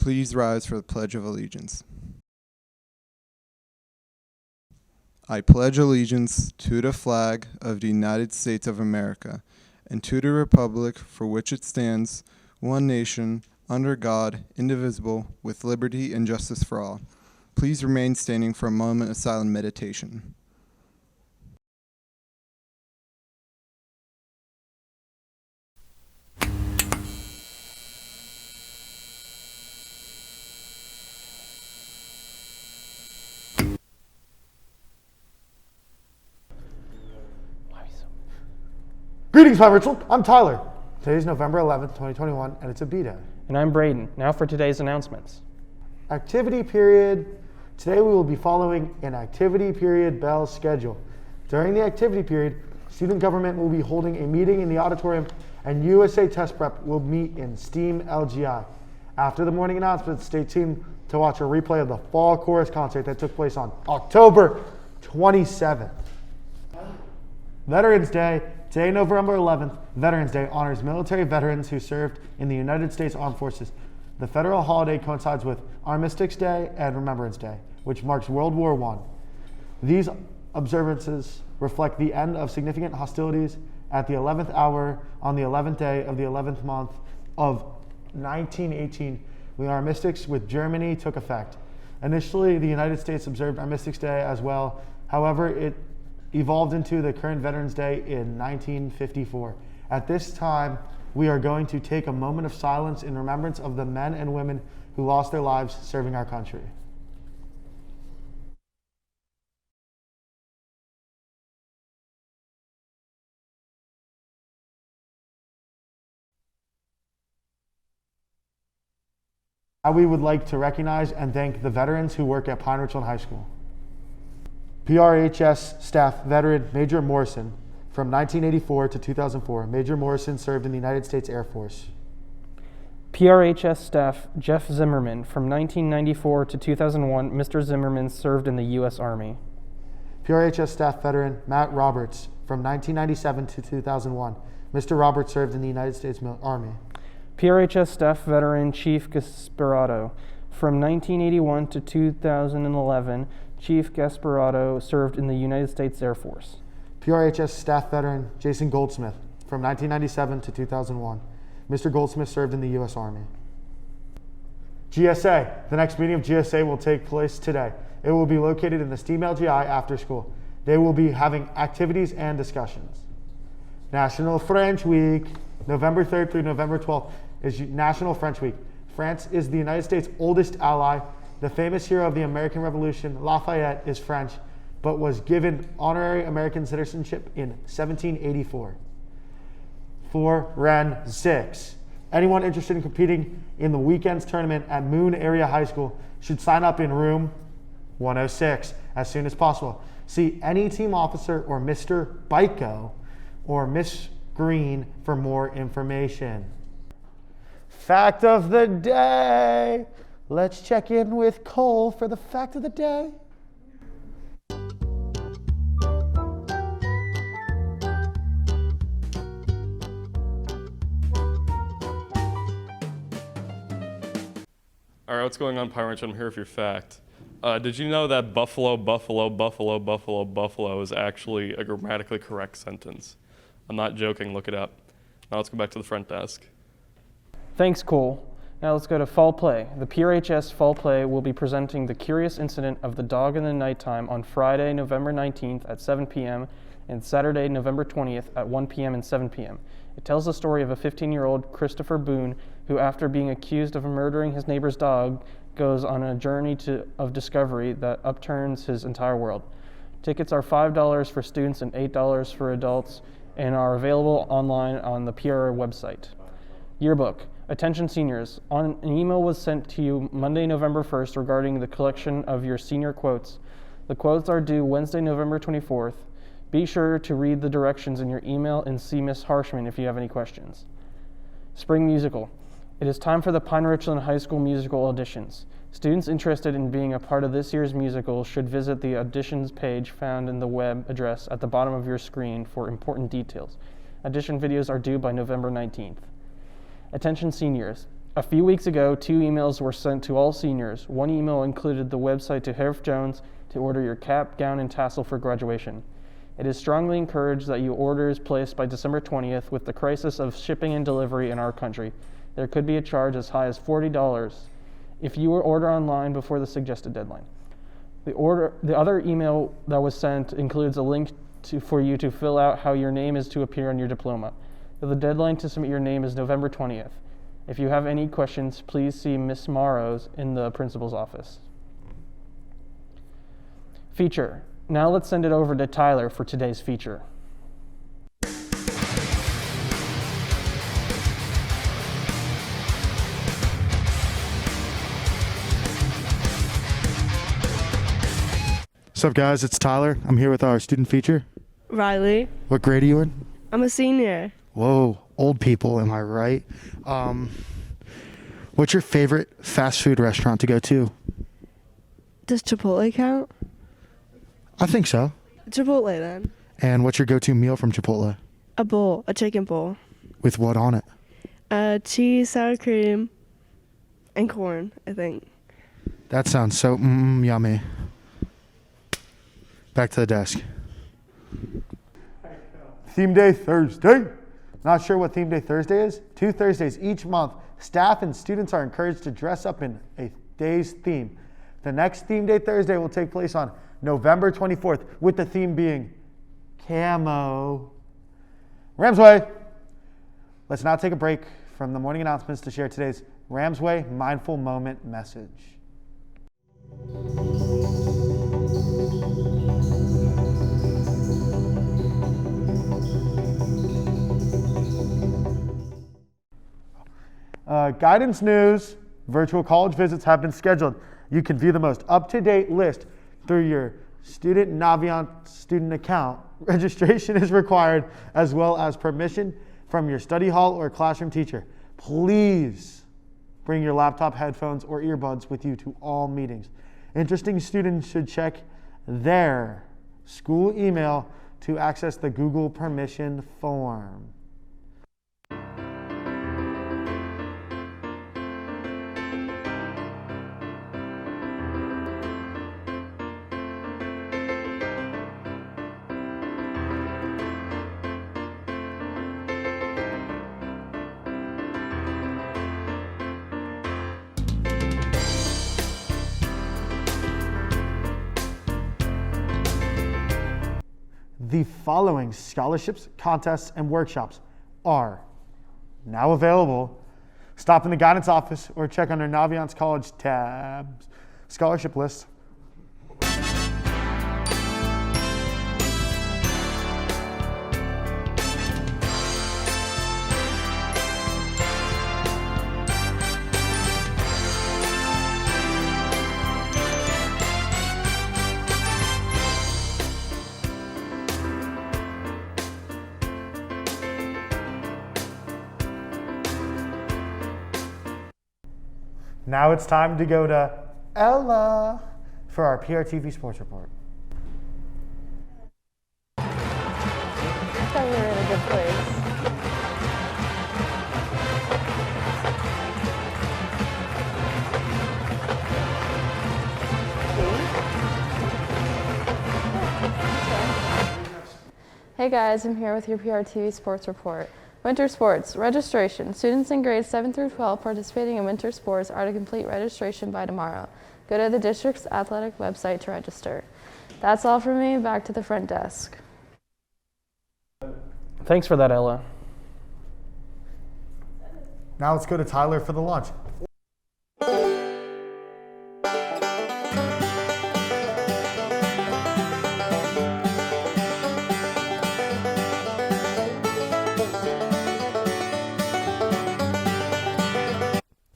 Please rise for the Pledge of Allegiance. I pledge allegiance to the flag of the United States of America and to the republic for which it stands, one nation, under God, indivisible, with liberty and justice for all. Please remain standing for a moment of silent meditation. Greetings, Pine-Richland. I'm Tyler. Today is November 11th, 2021, and it's a B-Day. And I'm Braden. Now for today's announcements. Activity period. Today we will be following an activity period bell schedule. During the activity period, student government will be holding a meeting in the auditorium, and USA Test Prep will meet in STEAM LGI. After the morning announcements, stay tuned to watch a replay of the fall chorus concert that took place on October 27th. Veterans Day. Today, November 11th, Veterans Day honors military veterans who served in the United States Armed Forces. The federal holiday coincides with Armistice Day and Remembrance Day, which marks World War I. These observances reflect the end of significant hostilities at the 11th hour on the 11th day of the 11th month of 1918, when the armistice with Germany took effect. Initially, the United States observed Armistice Day as well. However, it evolved into the current Veterans Day in 1954. At this time, we are going to take a moment of silence in remembrance of the men and women who lost their lives serving our country. We would like to recognize and thank the veterans who work at Pine-Richland High School. PRHS staff veteran Major Morrison from 1984 to 2004. Major Morrison served in the United States Air Force. PRHS staff Jeff Zimmerman from 1994 to 2001. Mr. Zimmerman served in the U.S. Army. PRHS staff veteran Matt Roberts from 1997 to 2001. Mr. Roberts served in the United States Army. PRHS staff veteran Chief Gasparotto from 1981 to 2011. Chief Gasparotto served in the United States Air Force. PRHS staff veteran Jason Goldsmith from 1997 to 2001. Mr. Goldsmith served in the U.S. Army. GSA. The next meeting of GSA will take place today. It will be located in the STEAM LGI after school. They will be having activities and discussions. National French Week. November 3rd through November 12th is National French Week. France is the United States' oldest ally. The famous hero of the American Revolution, Lafayette, is French, but was given honorary American citizenship in 1784. Forensics. Anyone interested in competing in the weekend's tournament at Moon Area High School should sign up in room 106 as soon as possible. See any team officer or Mr. Byko or Miss Green for more information. Fact of the day. Let's check in with Cole for the fact of the day. All right, what's going on, Pine-Richland? I'm here with your fact. Did you know that buffalo is actually a grammatically correct sentence? I'm not joking, look it up. Now let's go back to the front desk. Thanks, Cole. Now let's go to Fall Play. The PRHS Fall Play will be presenting The Curious Incident of the Dog in the Nighttime on Friday, November 19th at 7 p.m. and Saturday, November 20th at 1 p.m. and 7 p.m. It tells the story of a 15-year-old Christopher Boone who, after being accused of murdering his neighbor's dog, goes on a journey of discovery that upturns his entire world. Tickets are $5 for students and $8 for adults and are available online on the PR website. Yearbook. Attention seniors, an email was sent to you Monday, November 1st regarding the collection of your senior quotes. The quotes are due Wednesday, November 24th. Be sure to read the directions in your email and see Ms. Harshman if you have any questions. Spring Musical. It is time for the Pine-Richland High School musical auditions. Students interested in being a part of this year's musical should visit the auditions page found in the web address at the bottom of your screen for important details. Audition videos are due by November 19th. Attention seniors, A few weeks ago, 2 emails were sent to all seniors. One email included the website to Herf Jones to order your cap, gown, and tassel for graduation. It is strongly encouraged that your order is placed by December 20th. With the crisis of shipping and delivery in our country, there could be a charge as high as $40 if you order online before the suggested deadline. The other email that was sent includes a link for you to fill out how your name is to appear on your diploma. The deadline to submit your name is November 20th. If you have any questions, please see Ms. Morrows in the principal's office. Feature. Now let's send it over to Tyler for today's feature. What's up, guys? It's Tyler. I'm here with our student feature. Riley. What grade are you in? I'm a senior. Whoa, old people, am I right? What's your favorite fast food restaurant to go to? Does Chipotle count? I think so. Chipotle then. And what's your go-to meal from Chipotle? A bowl, a chicken bowl. With what on it? Cheese, sour cream, and corn, I think. That sounds so yummy. Back to the desk. Theme Day Thursday. Not sure what Theme Day Thursday is? 2 Thursdays each month, staff and students are encouraged to dress up in a day's theme. The next Theme Day Thursday will take place on November 24th, with the theme being camo. Ramsway. Let's now take a break from the morning announcements to share today's Ramsway Mindful Moment message. Guidance news, virtual college visits have been scheduled. You can view the most up-to-date list through your Student Naviance student account. Registration is required, as well as permission from your study hall or classroom teacher. Please bring your laptop, headphones, or earbuds with you to all meetings. Interesting students should check their school email to access the Google permission form. The following scholarships, contests, and workshops are now available. Stop in the guidance office or check under Naviance College tabs. Scholarship list. Now it's time to go to Ella for our PRTV Sports Report. I thought we were in a good place. Hey guys, I'm here with your PRTV Sports Report. Winter sports, registration. Students in grades 7 through 12 participating in winter sports are to complete registration by tomorrow. Go to the district's athletic website to register. That's all from me. Back to the front desk. Thanks for that, Ella. Now let's go to Tyler for the lunch.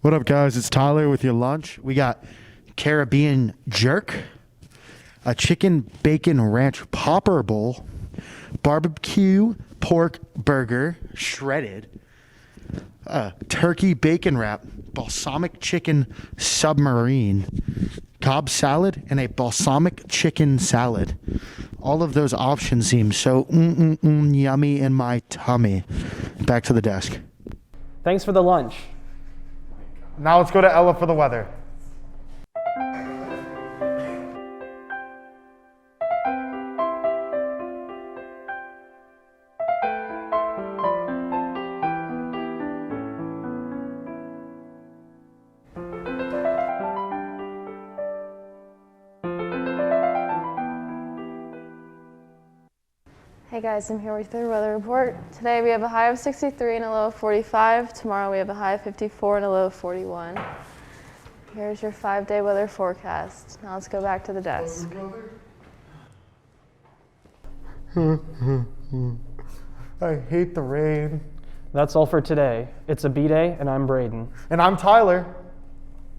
What up, guys? It's Tyler with your lunch. We got Caribbean jerk, a chicken bacon ranch popper bowl, barbecue pork burger, shredded, turkey bacon wrap, balsamic chicken submarine, Cobb salad, and a balsamic chicken salad. All of those options seem so yummy in my tummy. Back to the desk. Thanks for the lunch. Now let's go to Ella for the weather. Hey guys, I'm here with your weather report. Today we have a high of 63 and a low of 45. Tomorrow we have a high of 54 and a low of 41. Here's your 5-day weather forecast. Now let's go back to the desk. I hate the rain. That's all for today. It's a B-Day, and I'm Braden. And I'm Tyler.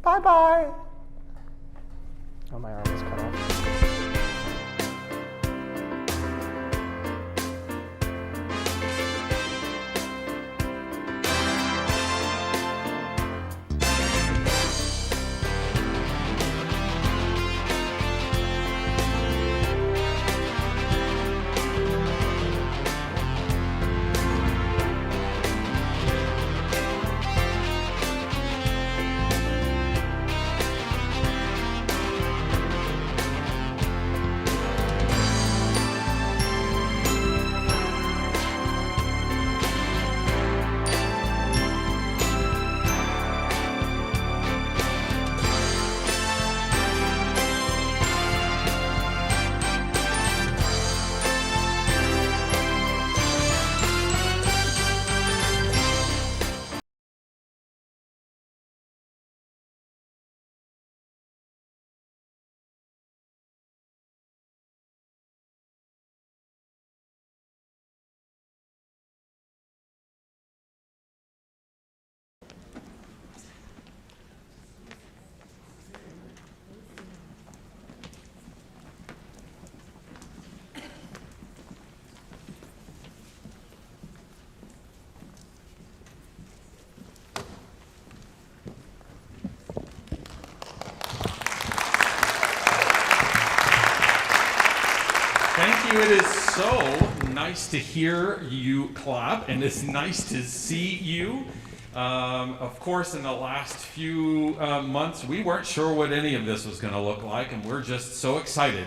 Bye-bye. Oh, my arm is cut off. Thank you. It is so nice to hear you clap, and it's nice to see you. Of course, in the last few months, we weren't sure what any of this was going to look like, and we're just so excited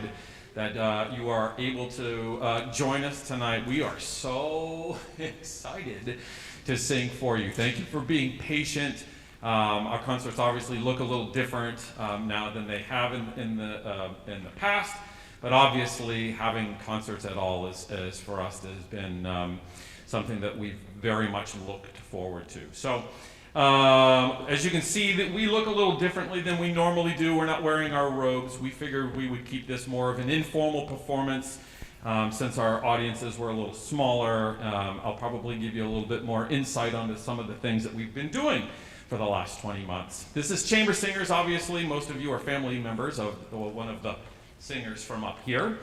that you are able to join us tonight. We are so excited to sing for you. Thank you for being patient. Our concerts obviously look a little different now than they have in the past. But obviously, having concerts at all is for us has been something that we've very much looked forward to. So, as you can see, that we look a little differently than we normally do. We're not wearing our robes. We figured we would keep this more of an informal performance. Since our audiences were a little smaller, I'll probably give you a little bit more insight onto some of the things that we've been doing for the last 20 months. This is Chamber Singers, obviously. Most of you are family members of one of the singers from up here.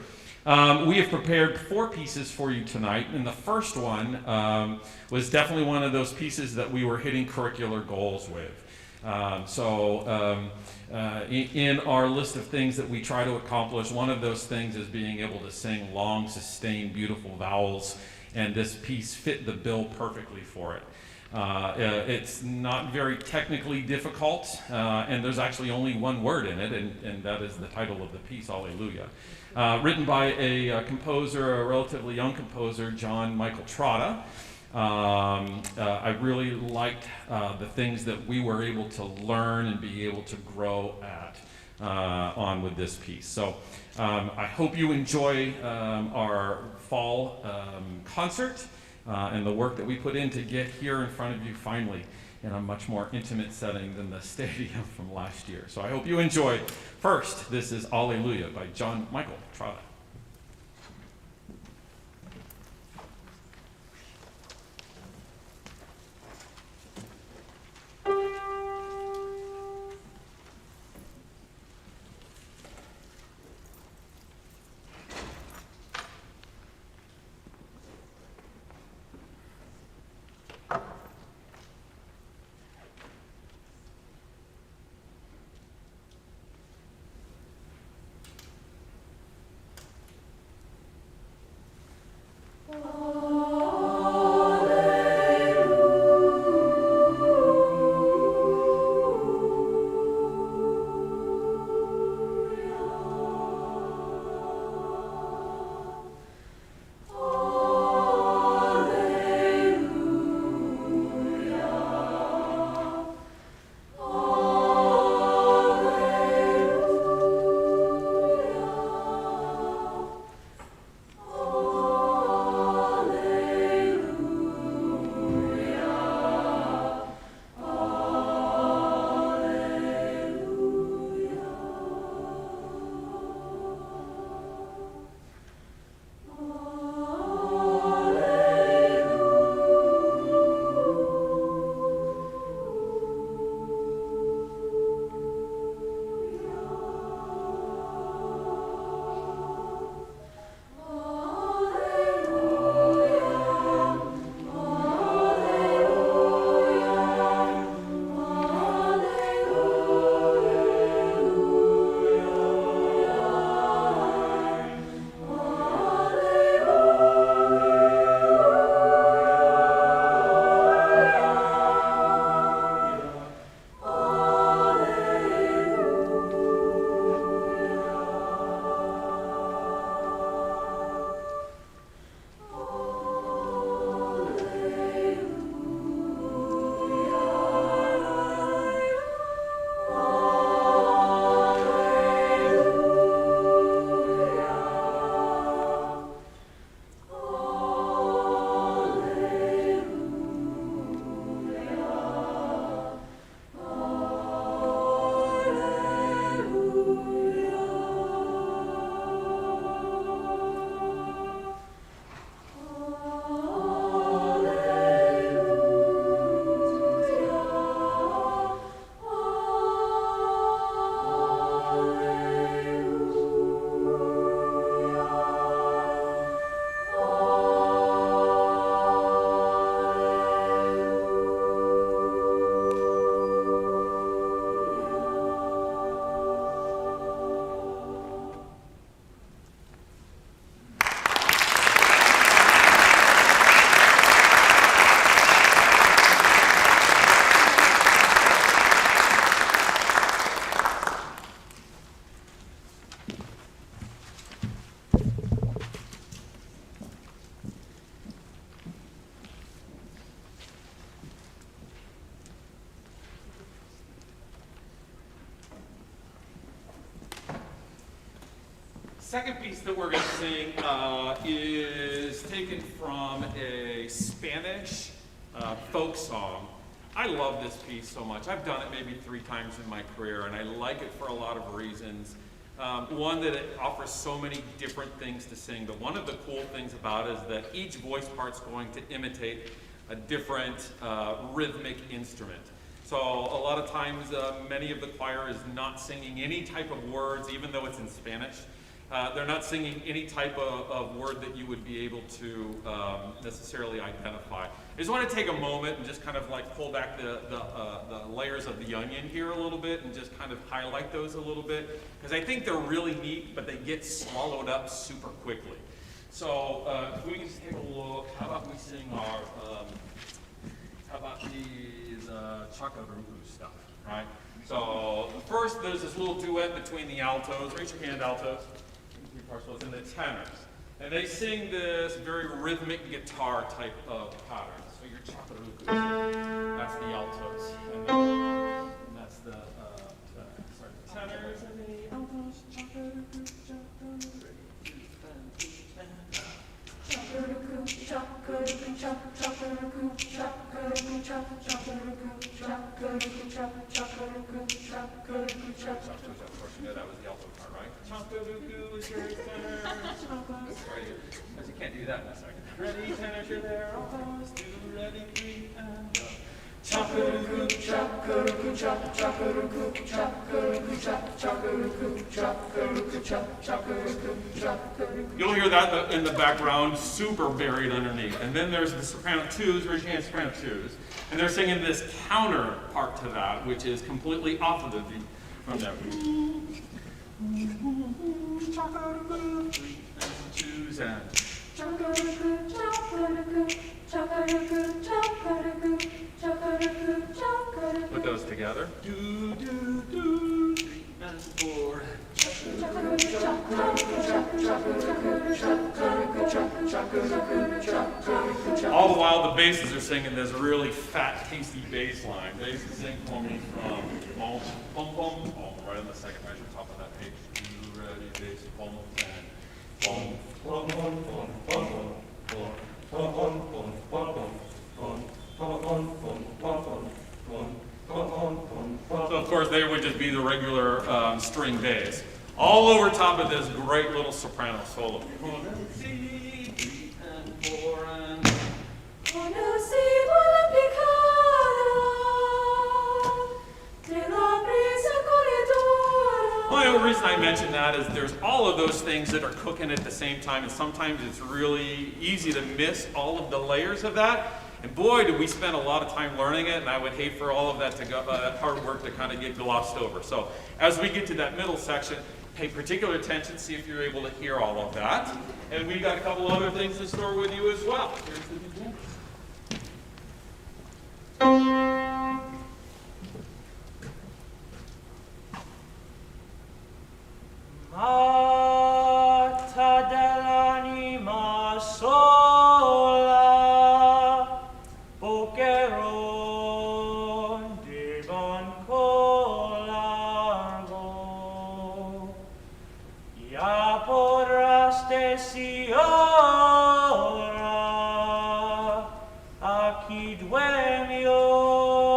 We have prepared 4 pieces for you tonight, and the first one was definitely one of those pieces that we were hitting curricular goals with. In our list of things that we try to accomplish, one of those things is being able to sing long, sustained, beautiful vowels, and this piece fit the bill perfectly for it. It's not very technically difficult, and there's actually only one word in it, and that is the title of the piece, Alleluia. Written by a composer, a relatively young composer, John Michael Trotta. I really liked the things that we were able to learn and be able to grow on with this piece. So I hope you enjoy our fall concert. And the work that we put in to get here in front of you finally in a much more intimate setting than the stadium from last year. So I hope you enjoy. First, this is Alleluia by John Michael Trotta. Second piece that we're going to sing is taken from a Spanish folk song. I love this piece so much. I've done it maybe 3 times in my career, and I like it for a lot of reasons. One, that it offers so many different things to sing, but one of the cool things about it is that each voice part's going to imitate a different rhythmic instrument. So a lot of times, many of the choir is not singing any type of words, even though it's in Spanish. They're not singing any type of word that you would be able to necessarily identify. I just want to take a moment and just kind of like pull back the layers of the onion here a little bit and just kind of highlight those a little bit, because I think they're really neat, but they get swallowed up super quickly. So if we can just take a look, how about we sing our, how about these Chakaruku stuff, right? So first there's this little duet between the altos. Raise your hand, altos. And the tenors. And they sing this very rhythmic guitar type of pattern. So your Chakaruku, that's the altos. And that's the tenors and the altos. Chakaruku, Chakaruku. That was the alto part, right? Chakaruku is your tenor. Right here. Because you can't do that in a second. Ready, tenors, you're there. Altos, 2, ready, 3, and go. Chakaruku, chakaruku, chakaruku, chakaruku, chakaruku, chakaruku, chakaruku, chakaruku. You'll hear that in the background, super buried underneath. And then there's the soprano twos, raise your hand, soprano twos. And they're singing this counter part to that, which is completely off of the beat from that. Chakaruku, 3 and 2s and chakaruku, chakaruku, chakaruku, chakaruku. Put those together. Do, do, do, 3 and 4. All the while the basses are singing this really fat, tasty bass line. Basses sing for me from bom, bom, bom, bom, right on the second measure, top of that page. You ready, bass, bom, and bom, bom, bom, bom, bom, bom, bom, bom, bom, bom, bom. So of course they would just be the regular string bass. All over top of this great little soprano solo. C, 3 and 4 and the only reason I mention that is there's all of those things that are cooking at the same time, and sometimes it's really easy to miss all of the layers of that. And boy, did we spend a lot of time learning it, and I would hate for all of that to go, that hard work to kind of get glossed over. So as we get to that middle section, pay particular attention, see if you're able to hear all of that. And we've got a couple other things in store with you as well. Here's the beginning. Marta dell'anima sola, pocheron di banco largo, ya podrás decir ora, aquí duermo.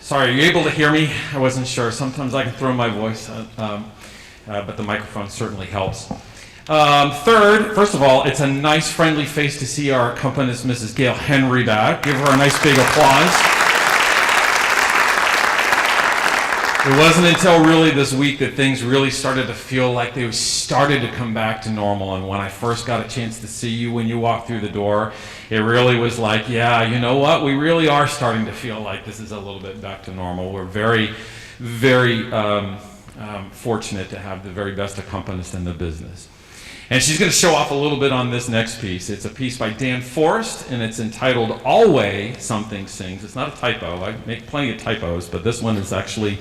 Sorry, are you able to hear me? I wasn't sure. Sometimes I can throw my voice, but the microphone certainly helps. Third, first of all, it's a nice, friendly face to see our accompanist, Mrs. Gail Henry, back. Give her a nice big applause. It wasn't until really this week that things really started to feel like they started to come back to normal. And when I first got a chance to see you when you walked through the door, it really was like, yeah, you know what? We really are starting to feel like this is a little bit back to normal. We're very, very fortunate to have the very best accompanist in the business. And she's going to show off a little bit on this next piece. It's a piece by Dan Forrest, and it's entitled Always Something Sings. It's not a typo. I make plenty of typos, but this one is actually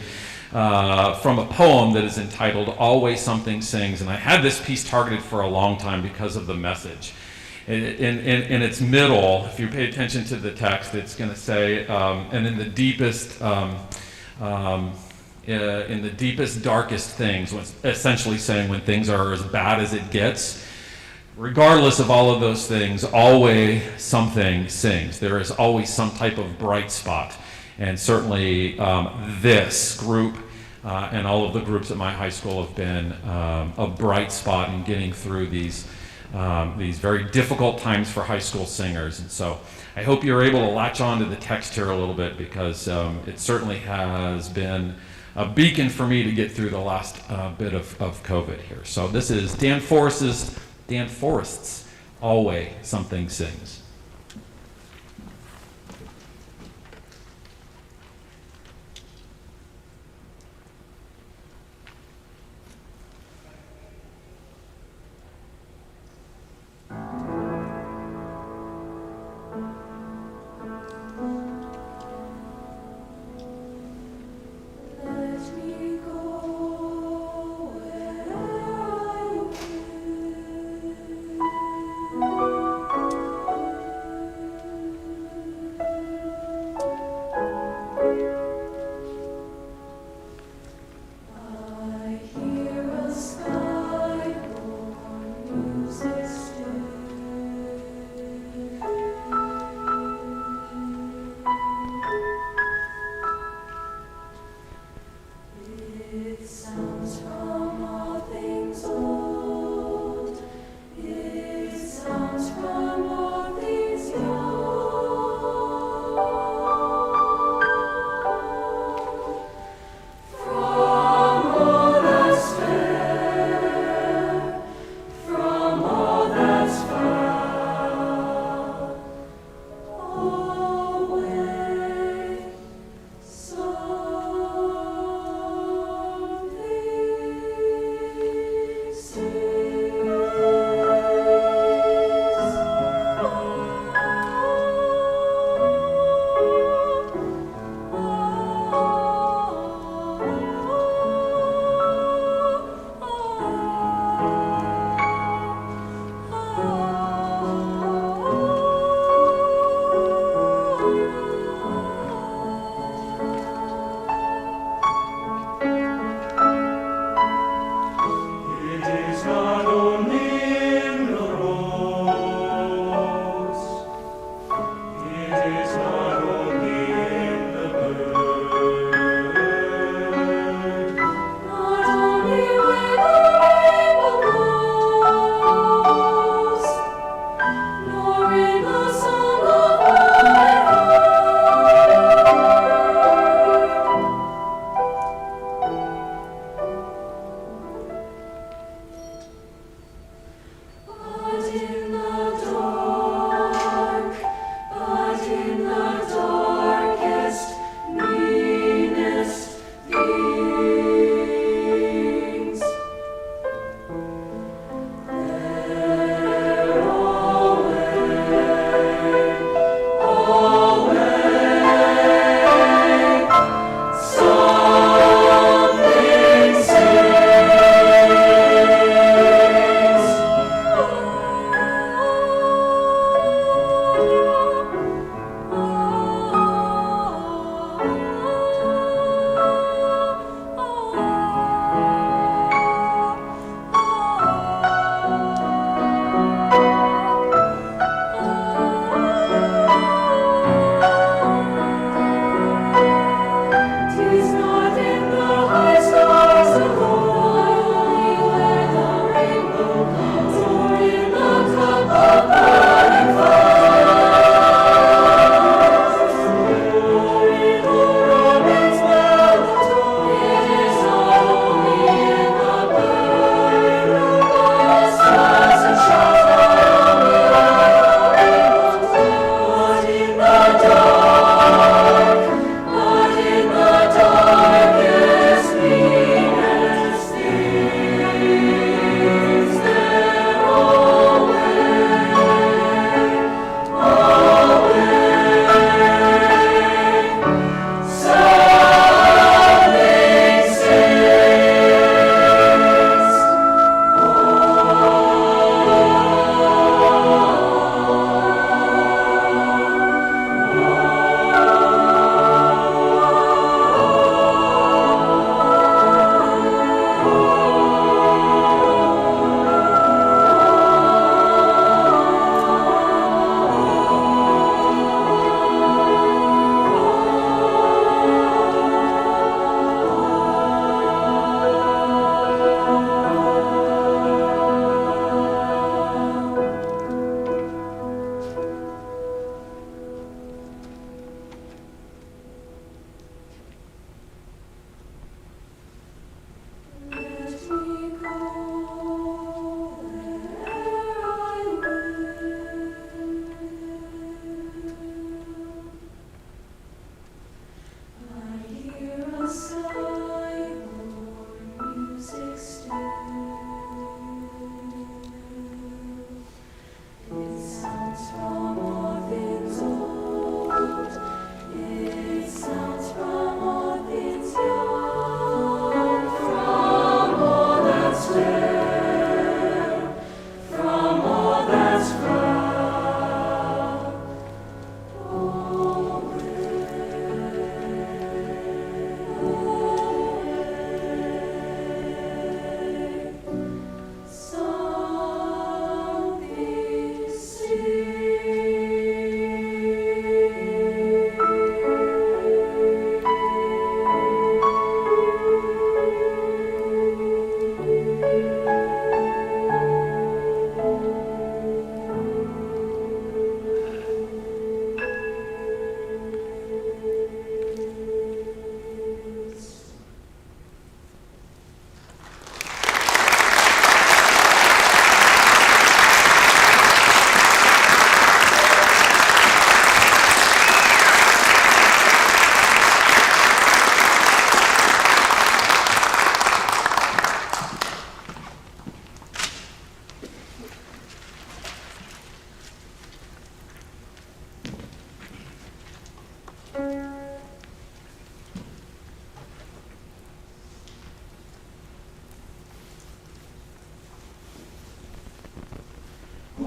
from a poem that is entitled Always Something Sings. And I had this piece targeted for a long time because of the message. In its middle, if you pay attention to the text, it's going to say, and in the deepest, darkest things, essentially saying when things are as bad as it gets, regardless of all of those things, always something sings. There is always some type of bright spot. And certainly this group and all of the groups at my high school have been a bright spot in getting through these very difficult times for high school singers. And so I hope you're able to latch on to the text here a little bit, because it certainly has been a beacon for me to get through the last bit of COVID here. So this is Dan Forrest's Always Something Sings.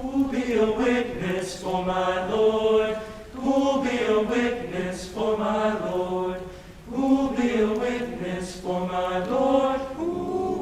Who'll be a witness for my Lord? Who'll be a witness for my Lord? Who'll be a witness for my Lord? Who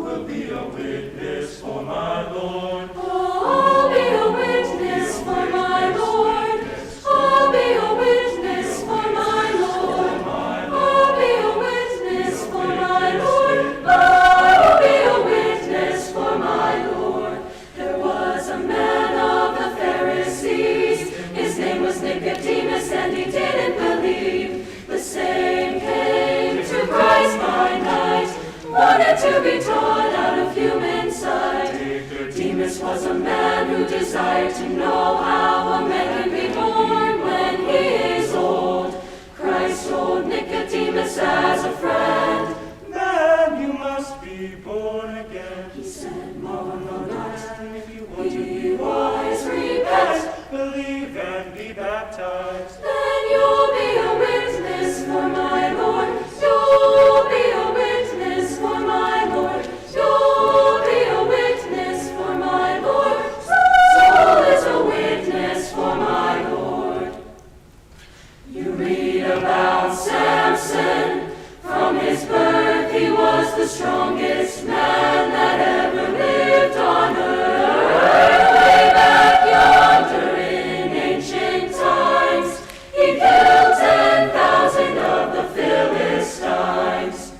will be a witness for my Lord? I'll be a witness for my Lord. I'll be a witness for my Lord. I'll be a witness for my Lord. I'll be a witness for my Lord. There was a man of the Pharisees. His name was Nicodemus, and he didn't believe. The same came to Christ by night, wanted to be taught out of human sight. Nicodemus was a man who desired to know how a man can be born when he is old. Christ told Nicodemus as a friend, Man, you must be born again. he said, marvel not, If you want to be be wise, repent, believe and be baptized. then you'll be a witness for my Lord. You'll be a witness for my Lord. You'll be a witness for my Lord. Soul is a witness for my Lord. You read about Samson. From his birth he was the strongest man that ever lived on earth. Way back yonder in ancient times, he killed 10,000 of the Philistines.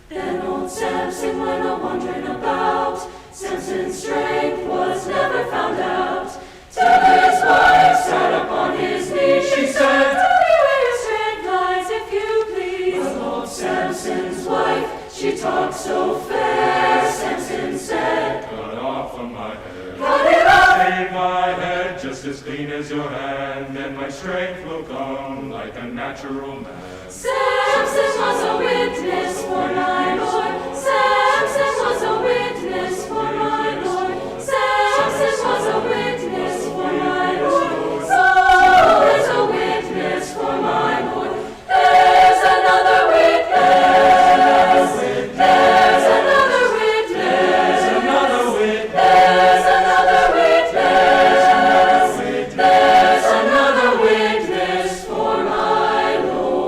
Then old Samson went a-wandering about. Samson's strength was never found out. Till his wife sat upon his knee. She said, "Tell me where your strength lies, if you please." But old Samson's wife, she talked so fair. Samson said, Cut off from my head. "Cut it off!" Shave my head just as clean as your hand, and my strength will come like a natural man. Samson was a witness for my Lord. Samson was a witness for my Lord. Samson was a witness for my Lord. Saul is a witness for my Lord. There's another witness. There's another witness. Another witness. There's another witness. There's another witness for my Lord.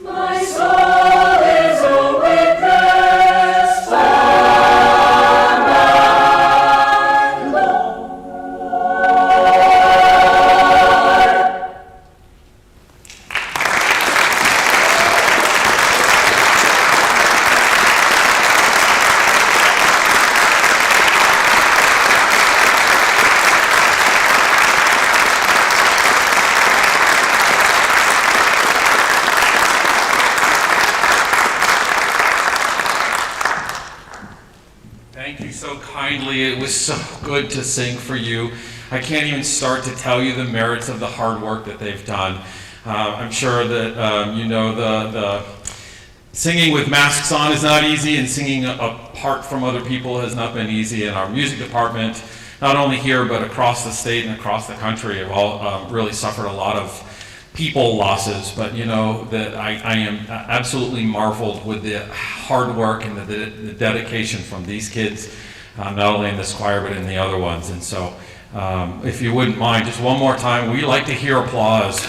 My soul is a witness for my Lord. Thank you so kindly. It was so good to sing for you. I can't even start to tell you the merits of the hard work that they've done. I'm sure that you know the singing with masks on is not easy, and singing apart from other people has not been easy. In our music department, not only here but across the state and across the country, have all really suffered a lot of people losses. But you know that I am absolutely marveled with the hard work and the dedication from these kids, not only in this choir but in the other ones. And so if you wouldn't mind, just one more time, we like to hear applause.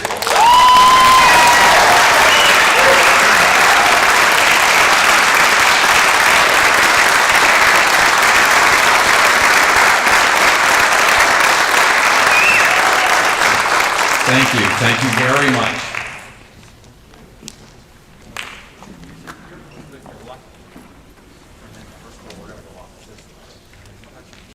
Thank you very much.